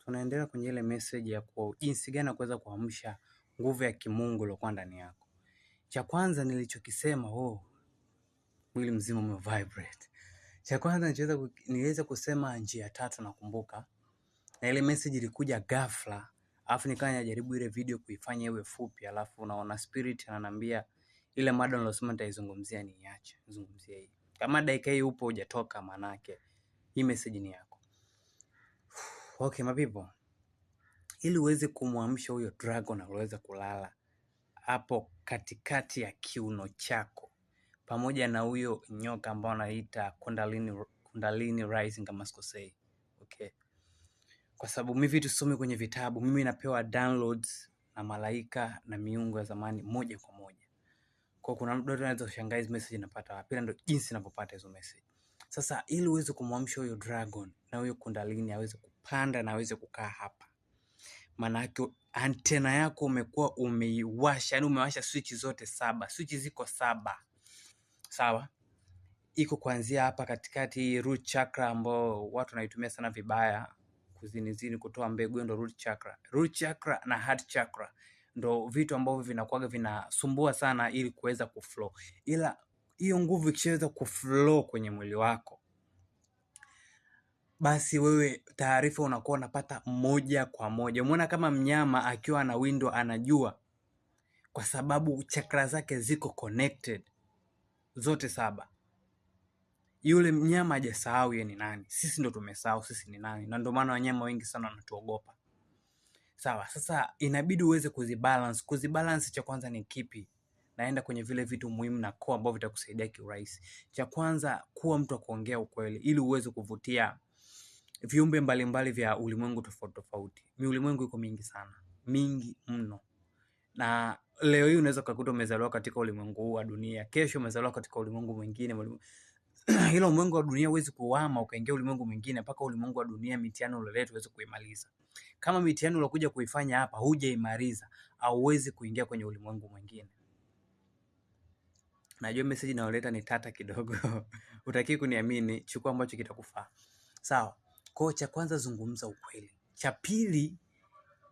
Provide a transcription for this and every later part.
tunaendelea kwenye ile message ya kwa jinsi gani ya kuweza kuamsha nguvu ya kimungu iliyokuwa ndani yako. Cha kwanza nilichokisema, mwili mzima umevibrate. Cha kwanza niliweza kusema njia 3 nakumbuka. Na ile message ilikuja ghafla, alafu nikawa najaribu ile video kuifanya iwe fupi, alafu unaona spirit ananiambia ile mada nilosema nitaizungumzia niache, zungumzia hii. Kama dakika hii upo hujatoka, manake hii message ni yako. Okay, mapipo. Ili uweze kumwamsha huyo dragon aloweza kulala hapo katikati ya kiuno chako, pamoja na huyo nyoka ambao anaita Kundalini rising kama sikosei. Okay. Kwa sababu mimi vitu somi kwenye vitabu, mimi napewa downloads na malaika na miungu ya zamani moja kwa moja. Kwa kuna mtu anaweza kushangaa hizo message napata wapi, ndio jinsi ninapopata hizo message. Sasa ili uweze kumwamsha huyo dragon na huyo Kundalini aweze kupanda na aweze kukaa hapa, maana yake antena yako umekuwa umeiwasha, yani umewasha switch zote 7. Switch ziko 7. Sawa? Iko kuanzia hapa katikati root chakra ambao watu wanaitumia sana vibaya kuzinizini kutoa mbegu, ndo root chakra. Root chakra na heart chakra ndo vitu ambavyo vinakuwa vinasumbua sana ili kuweza kuflow. Ila hiyo nguvu ikishaweza kuflow kwenye mwili wako, basi wewe taarifa unakuwa unapata moja kwa moja. Umeona kama mnyama akiwa na window anajua, kwa sababu chakra zake ziko connected zote 7. Yule mnyama hajasahau yeye ni nani. Sisi ndo tumesahau sisi ni nani, na ndio maana wanyama wengi sana wanatuogopa. Sawa, sasa inabidi uweze kuzibalance. Kuzibalance cha kwanza ni kipi? Naenda kwenye vile vitu muhimu na core ambavyo vitakusaidia kiurahisi. Cha kwanza, kuwa mtu wa kuongea ukweli ili uweze kuvutia viumbe mbalimbali vya ulimwengu tofauti tofauti. Ulimwengu iko mingi sana, mingi mno. Na leo hii unaweza kukuta umezaliwa katika ulimwengu huu wa dunia, kesho umezaliwa katika ulimwengu mwingine. Hilo ulimwengu wa dunia huwezi kuhama ukaingia ulimwengu mwingine, mpaka ulimwengu wa dunia mitihani ulioletu uweze kuimaliza. Kama mitihani ulokuja kuifanya hapa hujaimaliza, hauwezi kuingia kwenye ulimwengu mwingine. Najua message naoleta ni tata kidogo. Utaki kuniamini, chukua ambacho kitakufaa. Sawa. Kwa cha kwanza, zungumza ukweli. Cha pili,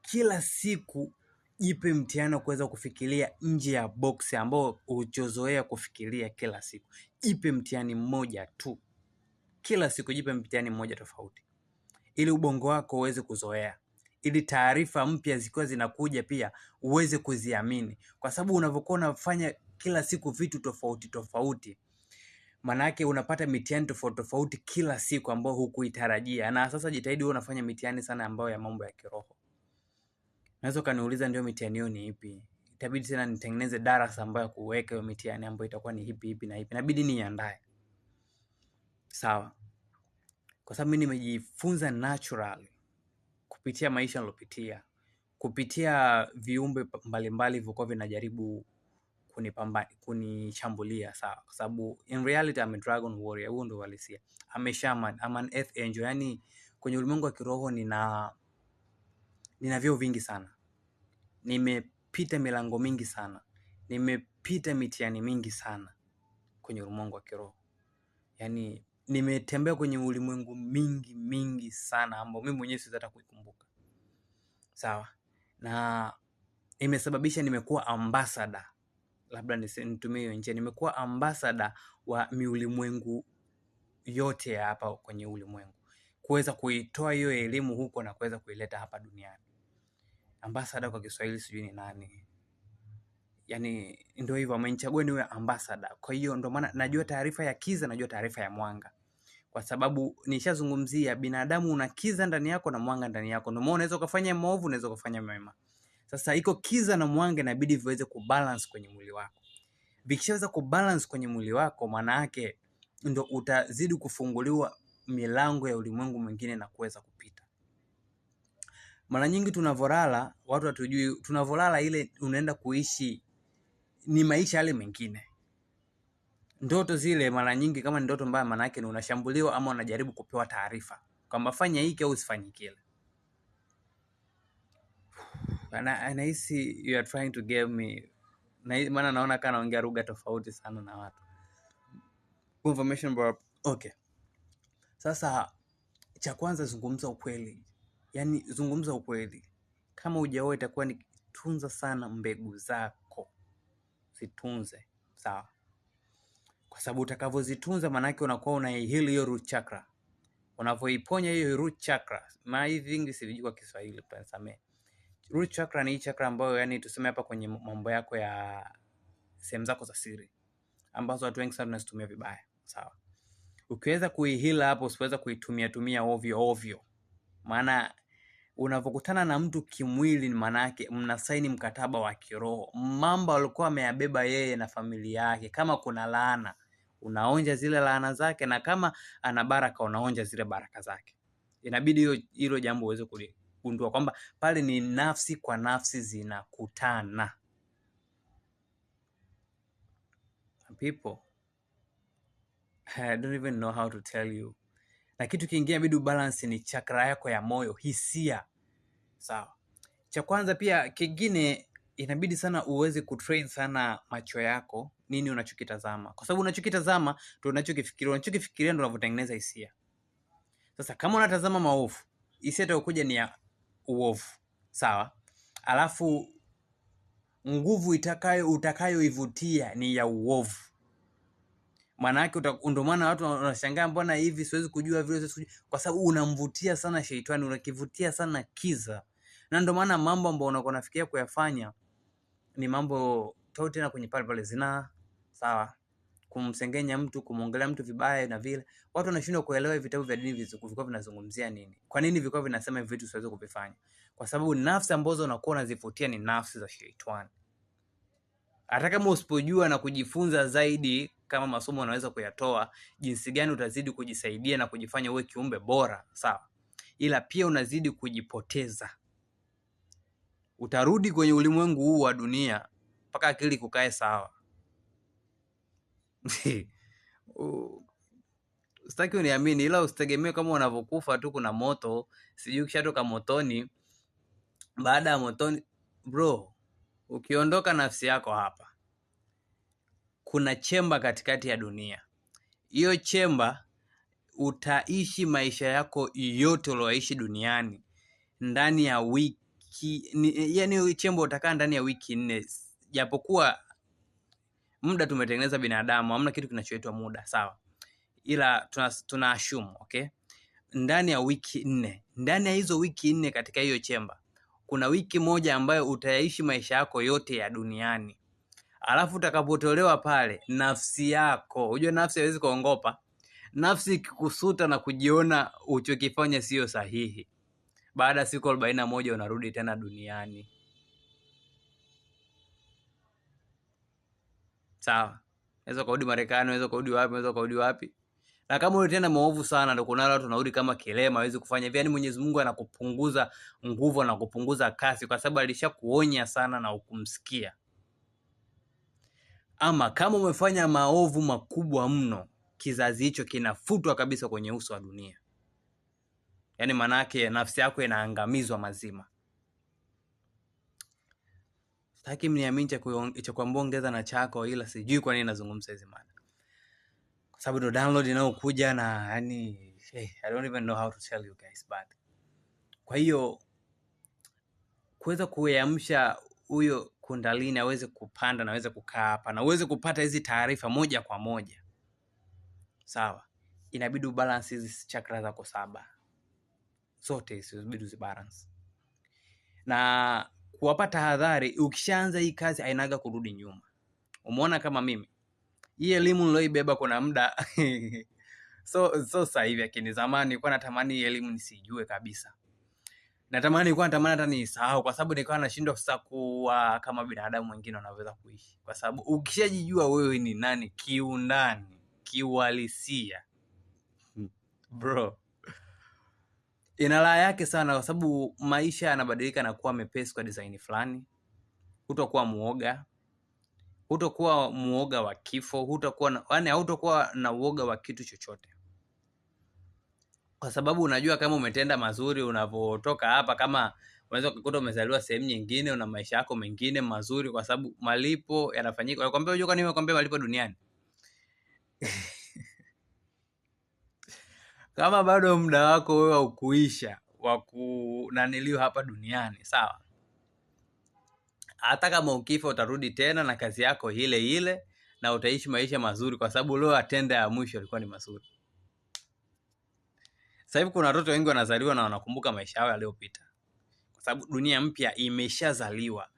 kila siku jipe mtihani kuweza kufikiria nje ya box ambao uchozoea kufikiria kila siku. Jipe mtihani mmoja tu. Kila siku jipe mtihani mmoja tofauti, ili ubongo wako uweze kuzoea, ili taarifa mpya zikiwa zinakuja pia uweze kuziamini. Kwa sababu unavyokuwa unafanya kila siku vitu tofauti tofauti, maana yake unapata mitihani tofauti tofauti kila siku ambao hukuitarajia. Na sasa jitahidi wewe unafanya mitihani sana ambayo ya mambo ya kiroho. Naweza kaniuliza ndio mitihani hiyo ni ipi? Itabidi tena nitengeneze darasa ambayo kuweka hiyo mitihani ambayo itakuwa ni ipi na ipi. Inabidi niandae. Sawa? Kwa sababu mimi nimejifunza naturally kupitia maisha nilopitia, kupitia viumbe mbalimbali vilivyokuwa vinajaribu kunishambulia. Sawa? Kwa sababu in reality I'm a dragon warrior. Huo ndio uhalisia. I'm a shaman, I'm an earth angel. Yani kwenye ulimwengu wa kiroho nina vyeo vingi sana. Nimepita milango mingi sana. Nimepita mitihani mingi sana kwenye ulimwengu wa kiroho. Yani nimetembea kwenye ulimwengu mingi sana ambao mimi mwenyewe siwezi hata kuikumbuka. Sawa? Na imesababisha nimekuwa ambassador. Labda nitumie hiyo nje. Nimekuwa ambassador wa miulimwengu yote hapa kwenye ulimwengu, kuweza kuitoa hiyo elimu huko na kuweza kuileta hapa duniani. Ambassador kwa Kiswahili sijui ni nani. Yani ndio hivyo, amenichagua niwe ambassador. Kwa hiyo ndio maana najua taarifa ya kiza, najua taarifa ya mwanga. Kwa sababu nishazungumzia binadamu una kiza ndani yako na mwanga ndani yako. Ndio maana unaweza kufanya maovu, unaweza kufanya mema. Sasa iko kiza na mwanga, inabidi viweze kubalance kwenye mwili wako. Vikishaweza kubalance kwenye mwili wako, maana yake ndio utazidi kufunguliwa milango ya ulimwengu mwingine na kuweza kupita. Mara nyingi tunavolala, watu hatujui tunavolala ile unaenda kuishi ni maisha yale mengine. Ndoto zile mara nyingi kama ndoto mbaya, maana yake ni unashambuliwa ama unajaribu kupewa taarifa kwamba fanya hiki au usifanye kile. Anahisi you are trying to give me, maana naona kana naongea lugha tofauti sana na watu. Information bro. Okay. Sasa cha kwanza, zungumza ukweli. yani zungumza ukweli. Kama hujaoa itakuwa ni tunza sana mbegu zako. Zitunze, sawa? Kwa sababu utakavyozitunza manake unakuwa unaihili hiyo root chakra. Unavyoiponya hiyo root chakra, maana hivi vingi sivijui kwa Kiswahili, panisamee. Root chakra ni chakra ambayo yani tuseme hapa kwenye mambo yako ya sehemu zako za siri ambazo watu wengi sana tunazitumia vibaya, sawa? Ukiweza kuihila hapo, usiweza kuitumia ovyo ovyo. Maana unavokutana na mtu kimwili, ni maana yake mnasaini mkataba wa kiroho. Mambo alikuwa ameyabeba yeye na familia yake. Kama kuna laana, unaonja zile laana zake, na kama ana baraka, unaonja zile baraka zake. Inabidi hilo jambo uweze kuligundua kwamba pale ni nafsi kwa nafsi zinakutana. People, I don't even know how to tell you. Na kitu kingine inabidi ubalance ni chakra yako ya moyo, hisia. Sawa. Cha kwanza pia kingine inabidi sana uweze kutrain sana macho yako, nini unachokitazama. Kwa sababu unachokitazama ndio unachokifikiria, unachokifikiria ndio unavyotengeneza hisia. Sasa kama unatazama maovu, hisia itakuja ni ya uovu. Sawa? Alafu nguvu utakayoivutia ni ya uovu. Maana yake ndio maana watu wanashangaa mbona hivi siwezi kujua vile, kwa sababu unamvutia sana sheitani, unakivutia sana kiza. Na ndio maana mambo ambayo unakuwa unafikiria kuyafanya ni mambo tofauti na kwenye pale zinaa, sawa? Kumsengenya mtu, kumuongelea mtu vibaya na vile. Watu wanashindwa kuelewa vitabu vya dini vilikuwa vinazungumzia nini. Kwa nini vilikuwa vinasema hivi vitu siwezi kuvifanya? Kwa sababu nafsi ambazo unakuwa unazivutia ni nafsi za sheitani. Hata kama usipojua na kujifunza zaidi, kama masomo unaweza kuyatoa, jinsi gani utazidi kujisaidia na kujifanya uwe kiumbe bora, sawa? Ila pia unazidi kujipoteza. Utarudi kwenye ulimwengu huu wa dunia mpaka akili kukae sawa. Sitaki uniamini, ila usitegemee kama unavokufa tu kuna moto, sijui ukishatoka motoni, baada ya motoni, bro, ukiondoka nafsi yako hapa, kuna chemba katikati ya dunia. Hiyo chemba utaishi maisha yako yote ulioishi duniani ndani ya wiki, yani chemba utakaa ndani ya wiki 4. Japokuwa muda tumetengeneza binadamu, hamna kitu kinachoitwa muda, sawa? Ila tuna assume, okay? Ndani ya wiki 4. Ndani ya hizo wiki 4 katika hiyo chemba, kuna wiki moja ambayo utaishi maisha yako yote ya duniani. Alafu utakapotolewa pale, nafsi yako, unajua nafsi haiwezi kuongopa. Nafsi ikikusuta na kujiona uchokifanya sio sahihi, baada ya siku 41 unarudi tena duniani. Sawa? Unaweza kurudi Marekani, unaweza kurudi wapi, unaweza kurudi wapi. Na kama unatenda maovu sana, ndio kuna watu tunarudi kama kilema, hawezi kufanya hivi. Yaani Mwenyezi Mungu anakupunguza nguvu na kupunguza kasi kwa sababu alishakuonya sana na ukumsikia. Ama kama umefanya maovu makubwa mno, kizazi hicho kinafutwa kabisa kwenye uso wa dunia. Yaani manake nafsi yako inaangamizwa mazima. Sitaki mniamini cha kuambia ongeza na chako, ila sijui kwa nini nazungumza hizi maana. Kwa sababu ndo download inayokuja na yani I don't even know how to tell you guys, but kwa hiyo kuweza kuamsha huyo kundalini aweze kupanda na aweze kukaa hapa na uweze kupata hizi taarifa moja kwa moja. Sawa? Inabidi ubalance hizi chakra zako 7. Zote hizo inabidi uzibalance. Na kuwapa tahadhari, ukishaanza hii kazi hainaga kurudi nyuma. Umeona kama mimi, hii elimu niloibeba kuna muda so sasa hivi, lakini zamani nilikuwa natamani hii elimu nisijue kabisa. Natamani hata nisahau, kwa sababu nilikuwa nashindwa sasa kuwa kama binadamu wengine wanavyoweza kuishi. Kwa sababu ukishajijua wewe ni nani kiundani, kiuhalisia, bro, ina raha yake sana, kwa sababu maisha yanabadilika na kuwa mepesi kwa design fulani. Hutakuwa muoga. Hutakuwa muoga wa kifo, hutakuwa na uoga wa kitu chochote. Kwa sababu unajua kama umetenda mazuri, unavotoka hapa, kama unaweza kukuta umezaliwa sehemu nyingine, una maisha yako mengine mazuri, kwa sababu malipo yanafanyika. Nakwambia, unajua kwa nini nakwambia malipo duniani? Kama bado muda wako wewe haukuisha, kunaniliwa hapa duniani, sawa? Hata kama ukifa utarudi tena na kazi yako ile ile na utaishi maisha mazuri, kwa sababu leo atenda ya mwisho ilikuwa ni mazuri. Sasa hivi kuna watoto wengi wanazaliwa na wanakumbuka maisha yao yaliyopita, kwa sababu dunia mpya imeshazaliwa.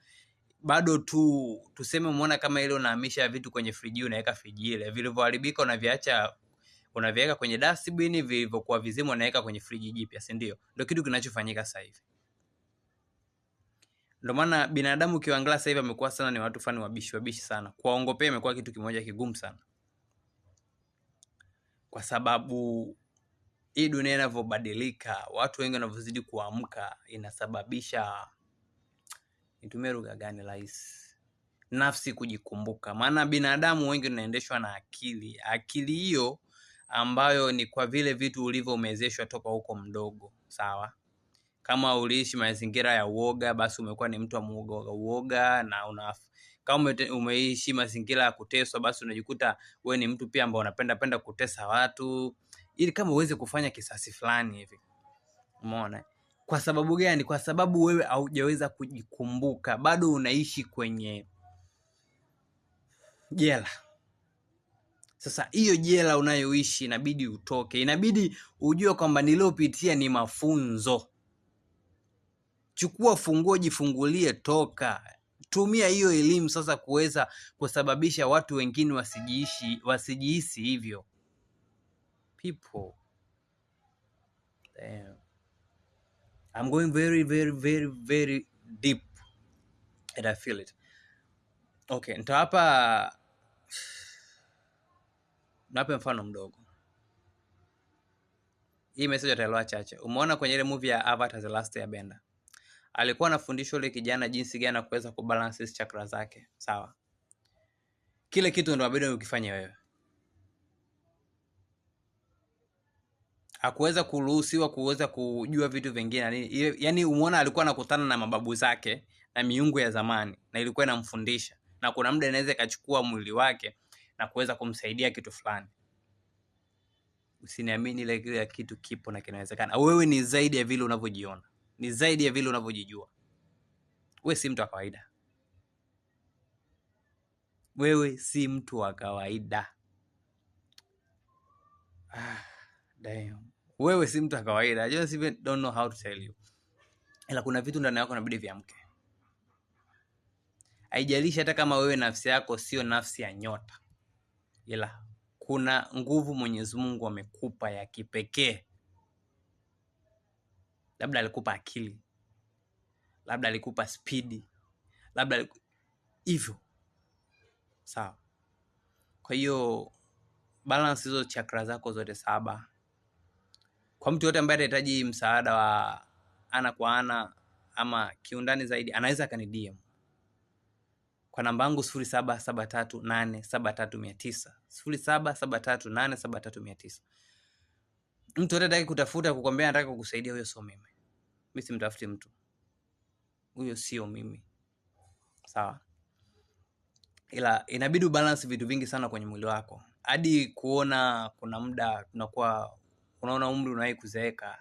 Bado tu tuseme umeona kama ile unahamisha vitu kwenye friji, unaweka friji ile, vilivyoharibika unaviweka kwenye dustbin, vilivyokuwa vizimu unaweka kwenye friji jipya, si ndio? Ndio kitu kinachofanyika sasa hivi. Ndio maana binadamu kiangalia sasa hivi amekuwa sana ni watu fani wabishi sana. Kuwaongopea imekuwa kitu kimoja kigumu sana, kwa sababu hii dunia inavyobadilika, watu wengi wanavyozidi kuamka, inasababisha, nitumie lugha gani rahisi, nafsi kujikumbuka. Maana binadamu wengi tunaendeshwa na akili hiyo ambayo ni kwa vile vitu ulivyo umezeshwa toka huko mdogo, sawa? Kama uliishi mazingira ya uoga, basi umekuwa ni mtu wa uoga, na kama umeishi mazingira ya kuteswa, basi unajikuta wewe ni mtu pia ambao unapenda kutesa watu ili kama uweze kufanya kisasi fulani hivi. Umeona? Kwa sababu gani? Kwa sababu wewe haujaweza kujikumbuka, bado unaishi kwenye jela. Sasa hiyo jela unayoishi inabidi utoke, inabidi ujue kwamba niliopitia ni mafunzo. Chukua funguo, jifungulie, toka. Tumia hiyo elimu sasa kuweza kusababisha watu wengine wasijihisi hivyo. People. Damn. I'm going very, very, very, very deep and I feel it. Okay, nitawapa mfano mdogo. Hii message ataelewa chache. Umeona kwenye ile movie ya Avatar The Last Airbender, alikuwa anafundishwa yule kijana jinsi gani kuweza kubalance chakra zake, sawa? Kile kitu ndio inabidi ukifanye wewe. Hakuweza kuruhusiwa kuweza kujua vitu vingine nini. Yaani umeona alikuwa anakutana na mababu zake na miungu ya zamani na ilikuwa inamfundisha, na kuna muda inaweza ikachukua mwili wake na kuweza kumsaidia kitu fulani. Usiniamini, ile kitu kipo na kinawezekana. Wewe ni zaidi ya vile unavyojiona. Ni zaidi ya vile unavyojijua. Wewe si mtu wa kawaida. Wewe si mtu wa kawaida. Damn. Wewe si mtu wa kawaida. I just even don't know how to tell you. Ila kuna vitu ndani yako inabidi viamke. Haijalishi hata kama wewe nafsi yako sio nafsi ya nyota, ila kuna nguvu Mwenyezi Mungu amekupa ya kipekee. Labda alikupa akili, labda alikupa speed, labda hivyo, sawa? Kwa hiyo balance hizo chakra zako zote 7. Kwa mtu yote ambaye anahitaji msaada wa ana kwa ana ama kiundani zaidi, anaweza akaniDM kwa namba yangu 0773873900, 0773873900. Mtu yote ataki kutafuta kukwambia anataka kukusaidia, huyo sio mimi. Mimi simtafuti mtu. Huyo sio mimi. Sawa? Ila inabidi balance vitu vingi sana kwenye mwili wako. Hadi kuona kuna muda tunakuwa unaona umri unawahi kuzeeka.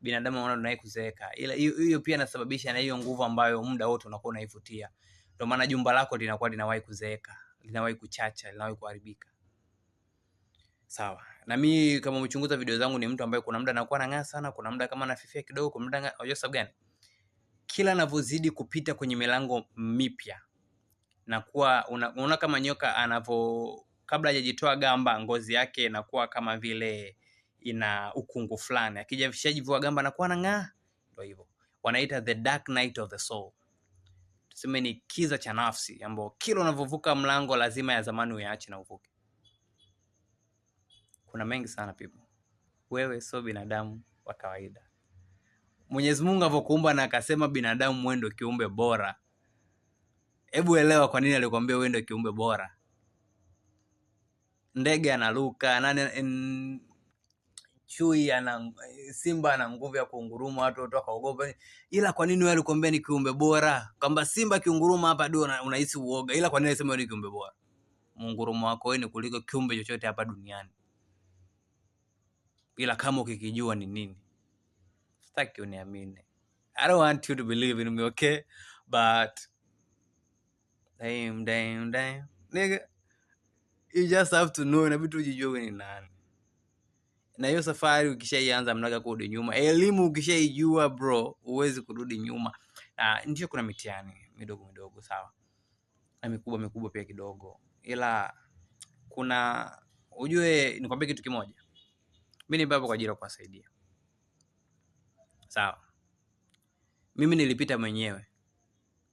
Binadamu anaona unawahi kuzeeka. Ila hiyo pia inasababisha na hiyo nguvu ambayo muda wote unakuwa unaifutia. Ndio maana jumba lako linakuwa linawahi kuzeeka, linawahi kuchacha, linawahi kuharibika. Sawa. Na mimi kama umechunguza video zangu ni mtu ambaye kuna muda anakuwa anang'aa sana, kuna muda kama anafifia kidogo, kuna muda unajua sababu gani? Kila anavyozidi kupita kwenye milango mipya na kuwa unaona kama nyoka kabla hajajitoa gamba, ngozi yake inakuwa kama vile ina ukungu fulani. Akijavishajivua gamba anakuwa anang'aa. Ndio hivyo. Wanaita the dark night of the soul. Tuseme ni kiza cha nafsi ambao kila unavovuka mlango lazima ya zamani uyaache na uvuke. Kuna mengi sana people. Wewe sio binadamu wa kawaida. Mwenyezi Mungu avokuumba na akasema binadamu wewe ndio kiumbe bora. Hebu elewa kwa nini alikwambia wewe ndio kiumbe bora. Ndege analuka, chui simba ana nguvu ya kunguruma, watu wakaogopa. Ila kwa nini wewe alikwambia ni kiumbe bora? Kwamba simba kiunguruma hapa ndio unahisi uoga. Ila kwa nini alisema wewe ni kiumbe bora? Mungurumo wako wewe ni kuliko kiumbe chochote hapa duniani. Ila kama ukikijua ni nini. Sitaki uniamini. I don't want you to believe in me, okay? But damn. Nigga, you just have to know, inabidi ujijue ni nani. Na hiyo safari ukishaianza mnaga kurudi nyuma. Elimu ukishaijua bro, huwezi kurudi nyuma. Ndio kuna mitihani midogo sawa. Na mikubwa pia kidogo. Ila kuna ujue nikwambie kitu kimoja. Mimi ni hapa kwa ajili ya kuwasaidia. Sawa. Mimi nilipita mwenyewe.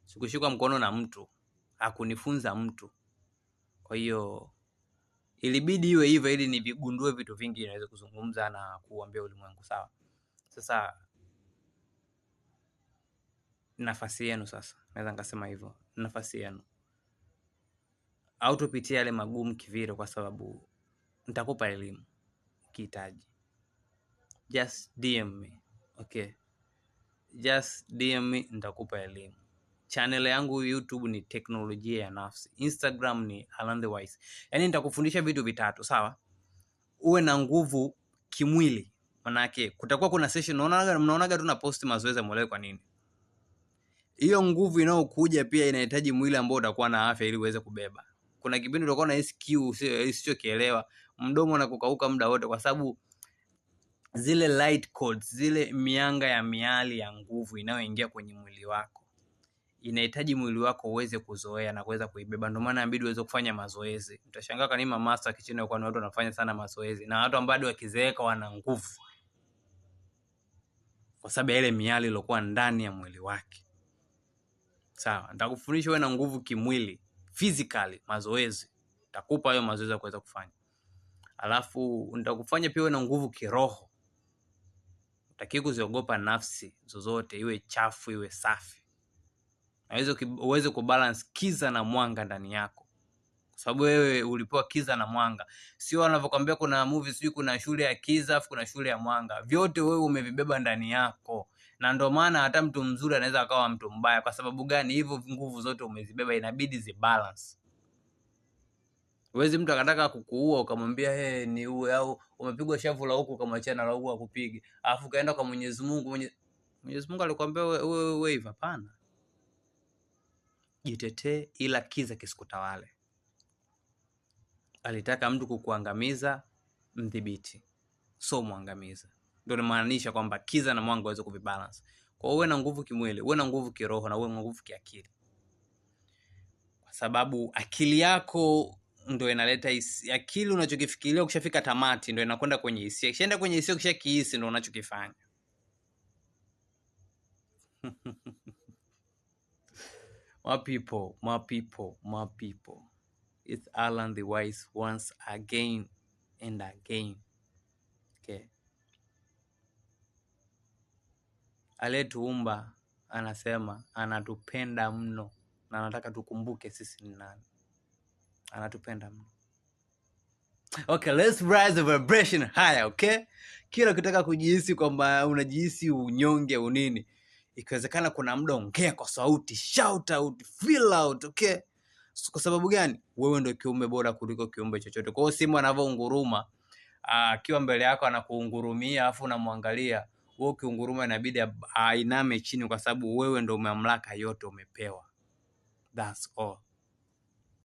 Sikushikwa mkono na mtu, hakunifunza mtu. Kwa hiyo ilibidi iwe hivyo ili nivigundue vitu vingi naweza kuzungumza na kuambia ulimwengu, sawa. Sasa nafasi yenu sasa. Naweza nikasema hivyo. Nafasi yenu. Autopitia yale magumu kivile kwa sababu nitakupa elimu ukihitaji. Just DM me. Okay. Just DM me, nitakupa elimu. Channel yangu YouTube ni Teknolojia ya Nafsi. Instagram ni Alan the Wise. Yaani nitakufundisha vitu vitatu, sawa? Uwe na nguvu kimwili. Manake kutakuwa kuna session mnaonaga tu na post mazoezi ya mwili. Kwa nini? Hiyo nguvu inayokuja pia inahitaji mwili ambao utakuwa na afya ili uweze kubeba. Kuna kipindi utakuwa na SQ usichokielewa, mdomo unakukauka muda wote kwa sababu zile light codes, zile mianga ya miali ya nguvu inayoingia kwenye mwili wako inahitaji mwili wako uweze kuzoea na kuweza kuibeba. Ndio maana inabidi uweze kufanya mazoezi. Utashangaa kanima master kitchen kwa watu wanafanya sana mazoezi na watu ambao wakizeeka wana nguvu kwa sababu ile miali iliyokuwa ndani ya mwili wake. Sawa, nitakufundisha wewe na nguvu kimwili, physically, mazoezi. Nitakupa hayo mazoezi ya kuweza kufanya. Alafu nitakufanya pia wewe na nguvu kiroho. Utaki kuziogopa nafsi zozote, iwe chafu iwe safi. Na uweze kubalance kiza na mwanga ndani yako. Kwa sababu wewe ulipewa kiza na mwanga. Sio wanavyokuambia kuna movie sio kuna shule ya kiza afu kuna shule ya mwanga. Vyote wewe umevibeba ndani yako. Na ndio maana hata mtu mzuri anaweza akawa mtu mbaya. Kwa sababu gani? Hivyo nguvu zote umezibeba, inabidi zibalance. Uwezi mtu akataka kukuua ukamwambia ni uwe, au umepigwa shavu la huku ukamwachana la huku akupige. Alafu kaenda kwa Mwenyezi Mungu, Mwenyezi Mungu alikwambia wewe hivyo, hapana. Jitetee ila kiza kisikutawale. Alitaka mtu kukuangamiza, mdhibiti. So muangamiza. Ndio inamaanisha kwamba kiza na mwanga waweze kuvibalance. Kwa uwe na nguvu kimwili, uwe na nguvu kiroho na uwe na nguvu kiakili. Kwa sababu akili yako ndio inaleta akili, unachokifikiria ukishafika tamati ndio inakwenda kwenye hisia. Kishaenda kwenye hisia ukishakihisi ndio unachokifanya. My people. It's Alan the Wise once again and again. Okay. Aliyetuumba anasema anatupenda mno na anataka tukumbuke sisi ni nani. Anatupenda mno. Okay, let's rise the vibration higher, okay? Kila ukitaka kujihisi kwamba unajihisi unyonge au nini, ikiwezekana kuna muda ongea kwa sauti, shout out, feel out, okay? Kwa sababu gani? Wewe ndio kiumbe bora kuliko kiumbe chochote. Kwa hiyo simba anavyounguruma, akiwa mbele yako anakuungurumia afu unamwangalia, wewe ukiunguruma inabidi ainame chini kwa sababu wewe ndio mamlaka yote umepewa. That's all.